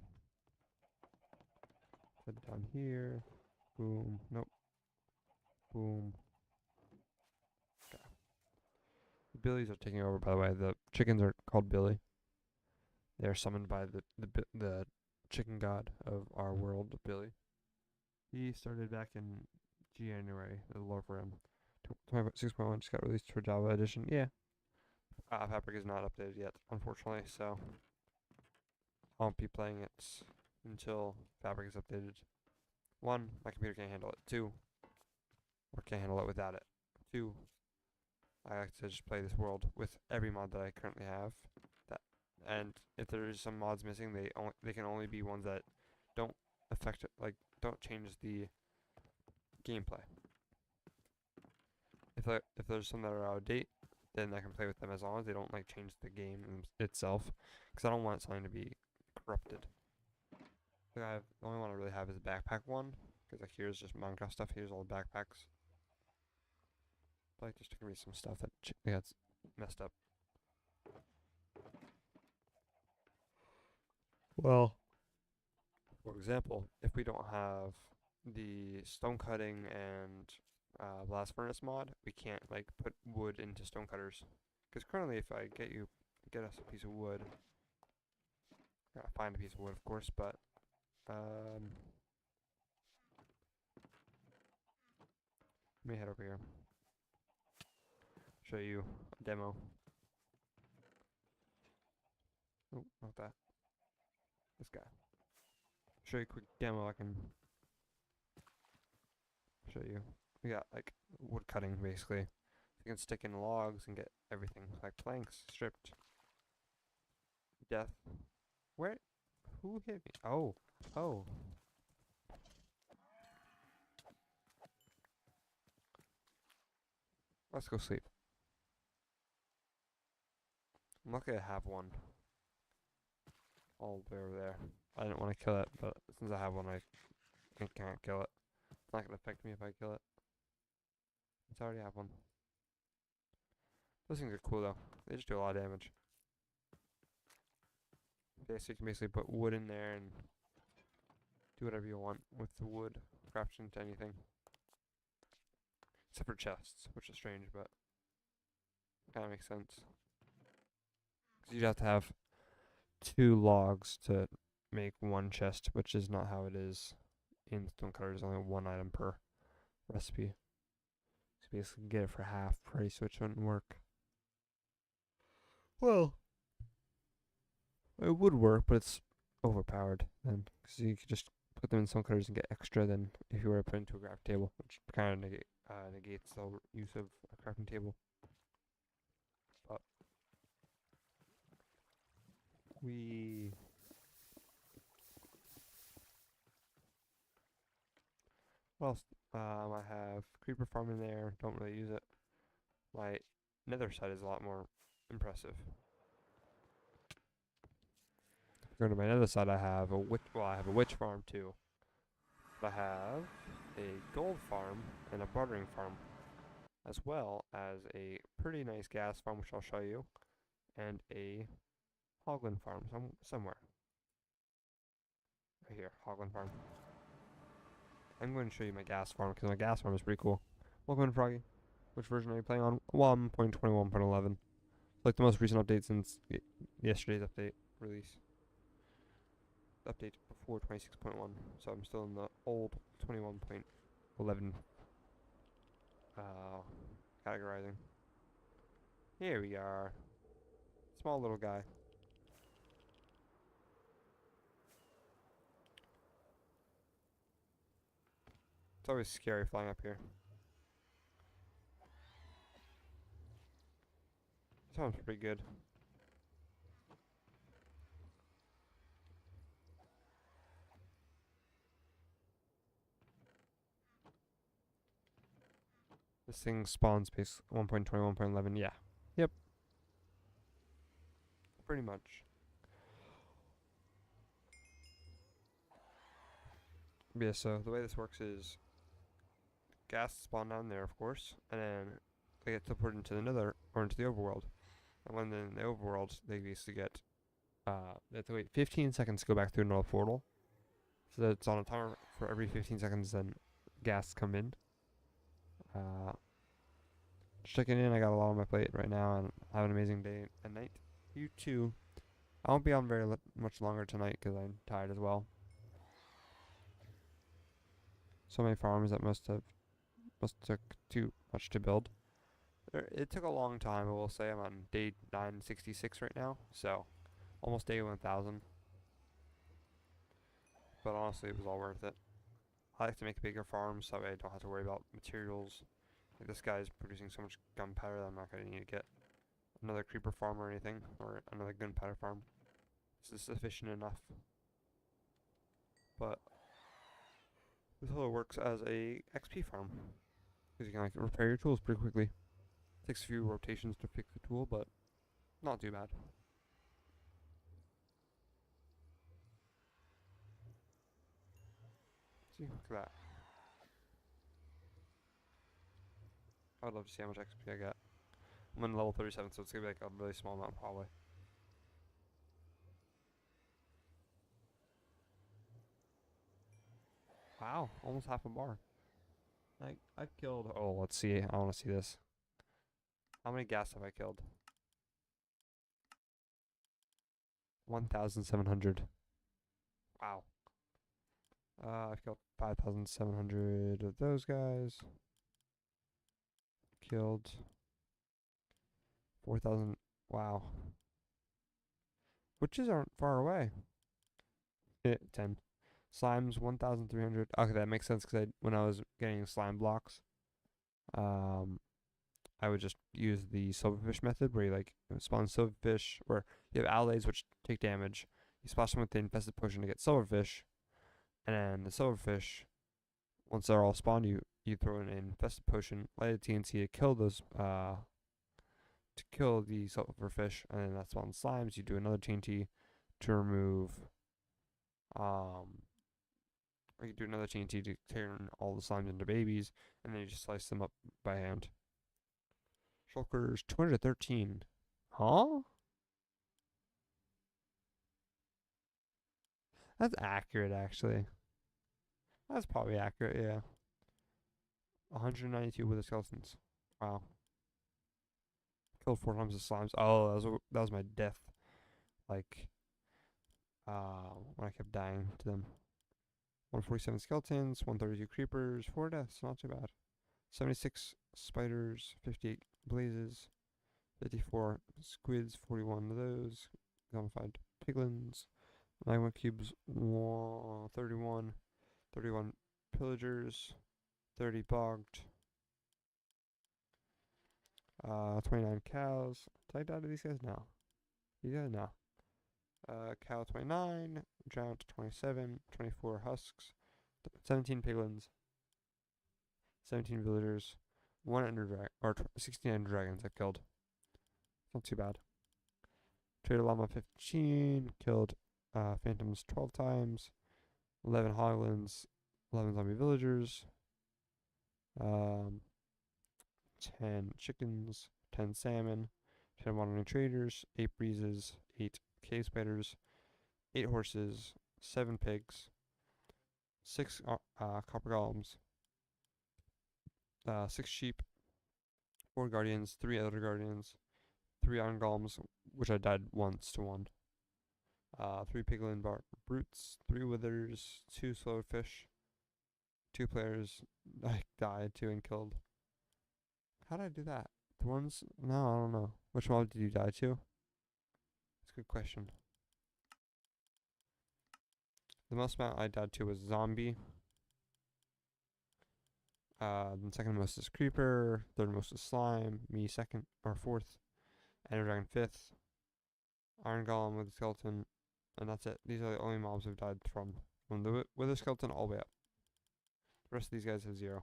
Put it down here. Boom. Nope. Boom. Okay. The Billies are taking over, by the way. The chickens are called Billy. They are summoned by the chicken god of our world, Billy. He started back in January, the lore for him. 6.1 just got released for Java Edition. Yeah. Fabric is not updated yet, unfortunately, so I won't be playing it until Fabric is updated. 1, my computer can't handle it. 2, or can't handle it without it. 2, I like to just play this world with every mod that I currently have. And if there's some mods missing, they can only be ones that don't affect it, like don't change the gameplay. If there's some that are out of date, then I can play with them as long as they don't like change the game itself, because I don't want something to be corrupted. The only one I really have is the backpack one, because like here's just Minecraft stuff. Here's all the backpacks. But like there's gonna be some stuff that gets messed up. Well, for example, if we don't have the stone cutting and blast furnace mod, we can't like put wood into stone cutters. Because currently, if I get us a piece of wood, gotta find a piece of wood, of course, but let me head over here. Show you a demo. Oh, not that. This guy. Show you a quick demo. I can show you. We got like wood cutting basically. You can stick in logs and get everything like planks stripped. Death. Where? Who hit me? Oh. Oh. Let's go sleep. I'm lucky I have one. All the way over there. I didn't want to kill it, but since I have one, I can't kill it. It's not going to affect me if I kill it. I already have one. Those things are cool though. They just do a lot of damage. Okay, so you can basically put wood in there and do whatever you want with the wood. Craft into anything. Except for chests, which is strange, but kind of makes sense. Because you'd have to have 2 logs to make 1 chest, which is not how it is in Stonecutter. There's only 1 item per recipe. So basically get it for half price, which wouldn't work. Well, it would work, but it's overpowered then. Because you could just put them in Stonecutters and get extra than if you were to put into a crafting table, which kind of negates the use of a crafting table. But what else? I have creeper farm in there. Don't really use it. My nether side is a lot more impressive. Go to my nether side. I have a witch. Well, I have a witch farm too. But I have a gold farm and a bartering farm, as well as a pretty nice gas farm, which I'll show you, and a hoglin farm somewhere. Right here, hoglin farm. I'm going to show you my gas farm because my gas farm is pretty cool. Welcome in, Froggy. Which version are you playing on? 1.21.11. Like the most recent update since yesterday's update release. Update before 26.1. So I'm still in the old 21.11 categorizing. Here we are. Small little guy. It's always scary flying up here. Sounds pretty good. This thing spawns base 1.21.11. Yeah. Yep. Pretty much. Yeah, so the way this works is gas spawn down there, of course, and then they get teleported into the nether or into the overworld. And when they're in the overworld, they basically get they have to wait 15 seconds to go back through another portal. So it's on a timer for every 15 seconds, then gas come in. Just checking in. I got a lot on my plate right now, and have an amazing day and night. You too. I won't be on very much longer tonight because I'm tired as well. So many farms that must took too much to build. It took a long time. I will say I'm on day 966 right now, so almost day 1000. But honestly, it was all worth it. I like to make bigger farms so I don't have to worry about materials. Like this guy's producing so much gunpowder that I'm not gonna need to get another creeper farm or anything, or another gunpowder farm. This is sufficient enough. But this also works as a XP farm because you can like repair your tools pretty quickly. Takes a few rotations to fix the tool, but not too bad. See, look at that. I would love to see how much XP I get. I'm on level 37, so it's gonna be like a really small amount probably. Wow, almost half a bar. I've killed. Oh, let's see. I want to see this. How many gas have I killed? 1,700. Wow. I've killed 5,700 of those guys. Killed 4,000. Wow. Witches aren't far away. 10. Slimes 1,300. Okay, that makes sense because when I was getting slime blocks, um, I would just use the silverfish method where you like spawn silverfish, where you have allies which take damage. You splash them with the infested potion to get silverfish, and then the silverfish, once they're all spawned, you throw in an infested potion, light a TNT to kill those to kill the silverfish, and then that spawns slimes. You do another TNT to remove or you do another TNT to turn all the slimes into babies, and then you just slice them up by hand. Shulkers 213. Huh? That's accurate, actually. That's probably accurate, yeah. 192 with the skeletons. Wow. Killed 4 times the slimes. Oh, that was my death. Like, when I kept dying to them. 147 skeletons, 132 creepers, 4 deaths. Not too bad. 76 spiders, 58 blazes, 54 squids, 41 of those. Zombified piglins. Magma cubes, 31. 31 pillagers, 30 bogged, 29 cows. Did I die to these guys? No. Yeah, no. Cow 29, drowned 27, 24 husks, 17 piglins, 17 villagers, 1 ender dragon, or 16 ender dragons I killed. Not too bad. Trader llama 15, killed phantoms 12 times, 11 hoglins, 11 zombie villagers, 10 chickens, 10 salmon, 10 wandering traders, 8 breezes, 8 cave spiders, 8 horses, 7 pigs, 6 copper golems, 6 sheep, 4 guardians, 3 elder guardians, 3 iron golems, which I died once to 1. 3 piglin brutes, 3 withers, 2 swordfish, 2 players I died to and killed. How did I do that? The ones? No, I don't know. Which mob did you die to? That's a good question. The most amount I died to was zombie. Then second most is creeper. Third most is slime. Me second or fourth. Ender dragon fifth. Iron golem with skeleton. And that's it. These are the only mobs I've died from. From the wither skeleton all the way up. The rest of these guys have 0.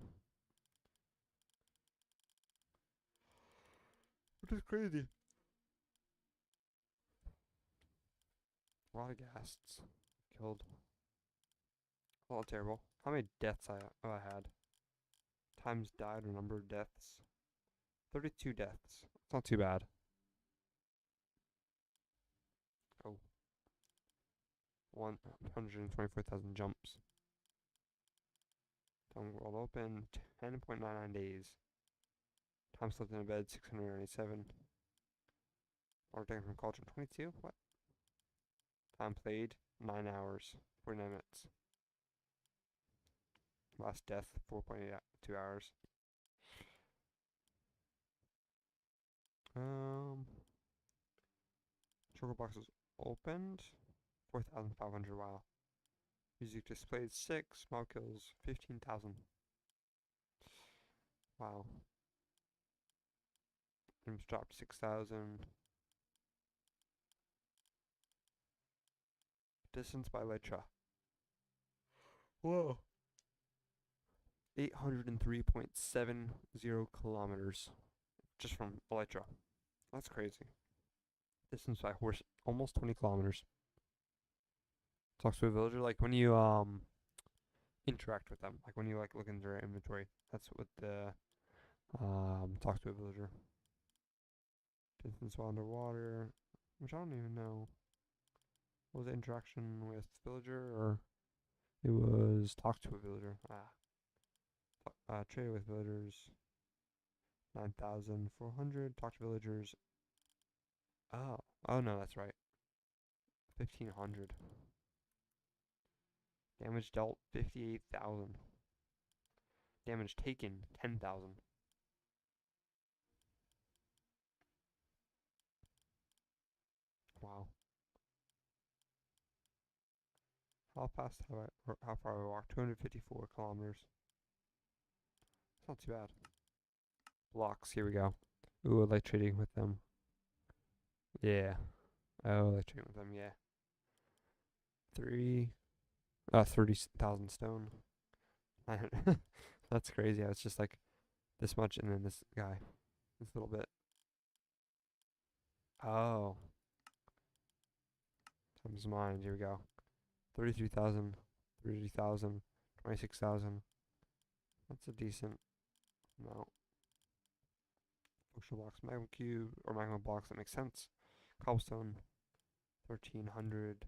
Which is crazy. A lot of ghasts killed. A lot terrible. How many deaths I had? Times died or number of deaths? 32 deaths. It's not too bad. Oh. 124,000 jumps. Tongue world open. 10.99 days. Time slept in a bed. 697. Water taken from cauldron. 22? What? Time played. 9 hours. 49 minutes. Last death. 4.82 hours. Choco box is opened. 4,500. Wow. Music displayed 6. Mob kills 15,000. Wow. Items dropped 6,000. Distance by Elytra. Whoa. 803.70 kilometers. Just from Elytra. That's crazy. Distance by horse, almost 20 kilometers. Talks to a villager, like when you interact with them, like when you like look into their inventory. That's what the talks to a villager. Distance while underwater, which I don't even know. What was the interaction with villager, or it was talk to a villager. Trade with villagers. 9,400. Talk to villagers. Oh no, that's right. 1,500. Damage dealt 58,000. Damage taken 10,000. Wow. How fast have I, or how far have I walked? 254 kilometers. It's not too bad. Blocks, here we go. Ooh, I like trading with them. Yeah. Oh, I like trading with them, yeah. 30,000 stone. That's crazy. It's just like this much and then this guy. This little bit. Oh. Times mine. Here we go. 33,000. 30,000. 26,000. That's a decent amount. Functional blocks. Magma cube or magma blocks. That makes sense. Cobblestone. 1,300.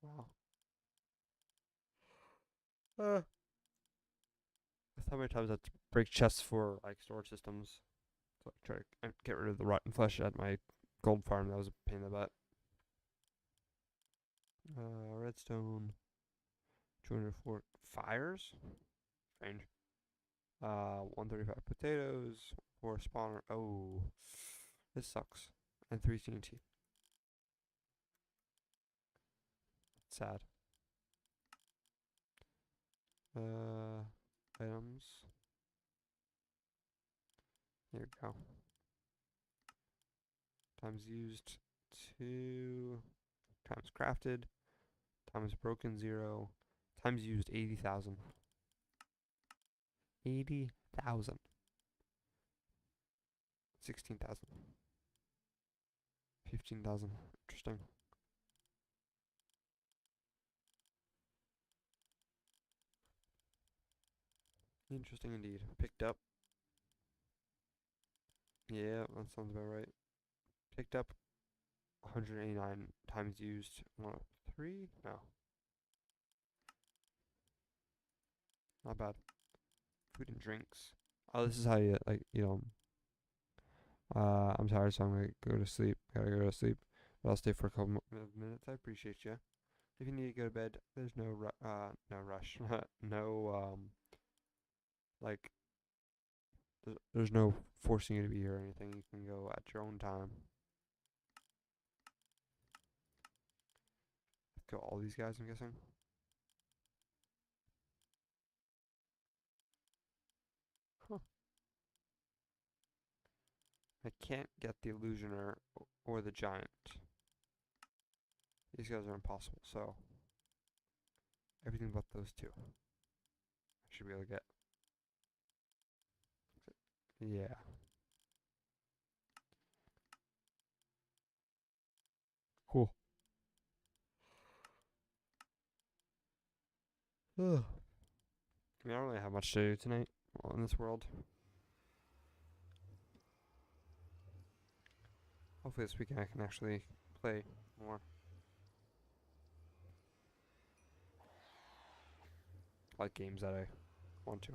Wow. That's how many times I had to break chests for like storage systems. So I try to get rid of the rotten flesh at my gold farm. That was a pain in the butt. Redstone. 204 fires. Strange. 135 potatoes. 4 spawner. Oh, this sucks. And 3 TNT. Sad. Items. Here we go. Times used 2. Times crafted. Times broken 0. Times used 80,000. 80,000. 16,000. 15,000. Interesting. Interesting indeed. Picked up. Yeah, that sounds about right. Picked up 189 times used. 103? No. Not bad. Food and drinks. Oh, this is how you like eat 'em. I'm tired, so I'm gonna go to sleep. Gotta go to sleep, but I'll stay for a couple of minutes. I appreciate you. If you need to go to bed, there's no rush, no like there's no forcing you to be here or anything. You can go at your own time. Kill all these guys, I'm guessing. Huh. I can't get the illusioner or the giant. These guys are impossible, so everything but those two. I should be able to get. Yeah. Cool. Ugh. I mean, I don't really have much to do tonight in this world. Hopefully this weekend I can actually play more. Like games that I want to.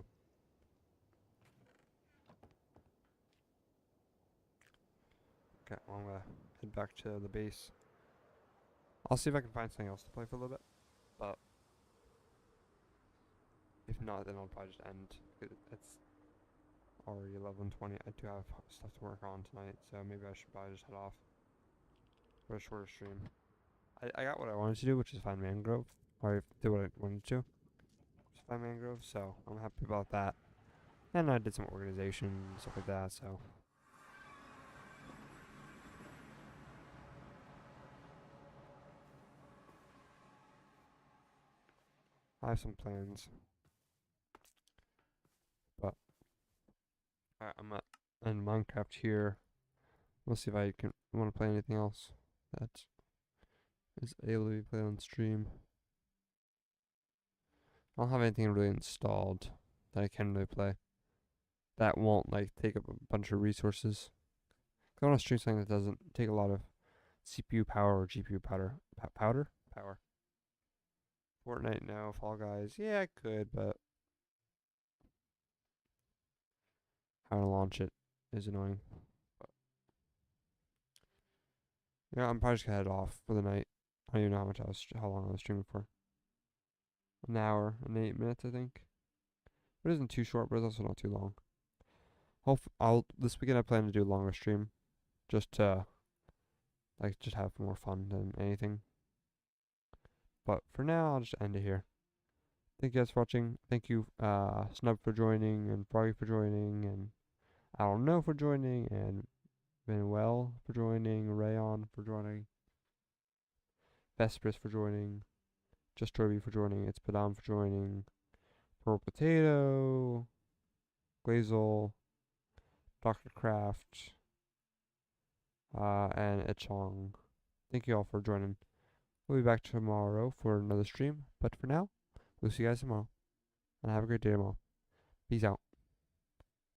Okay, well, I'm gonna head back to the base. I'll see if I can find something else to play for a little bit. But if not, then I'll probably just end. It's already 11:20. I do have stuff to work on tonight, so maybe I should probably just head off for a shorter stream. I got what I wanted to do, which is find Mangrove. Or I did what I wanted to. Just find Mangrove, so I'm happy about that. And I did some organization and stuff like that, so. I have some plans. But alright, I'm at in Minecraft here. We'll see if I can want to play anything else that is able to be played on stream. I don't have anything really installed that I can really play. That won't like take up a bunch of resources. I want to stream something that doesn't take a lot of CPU power or GPU power. Fortnite, no. Fall Guys, yeah, I could, but how to launch it is annoying. But yeah, I'm probably just gonna head off for the night. I don't even know how long I was streaming for. An hour and 8 minutes, I think. It isn't too short, but it's also not too long. This weekend I plan to do a longer stream, just to just have more fun than anything. But for now, I'll just end it here. Thank you guys for watching. Thank you, Snub for joining, and Froggy for joining, and I don't know for joining, and Manuel for joining, Rayon for joining, Vespris for joining, Just Torby for joining, It's Padam for joining, Purple Potato, Glazel, Dr. Craft, and Echong. Thank you all for joining. We'll be back tomorrow for another stream, but for now, we'll see you guys tomorrow, and have a great day tomorrow. Peace out.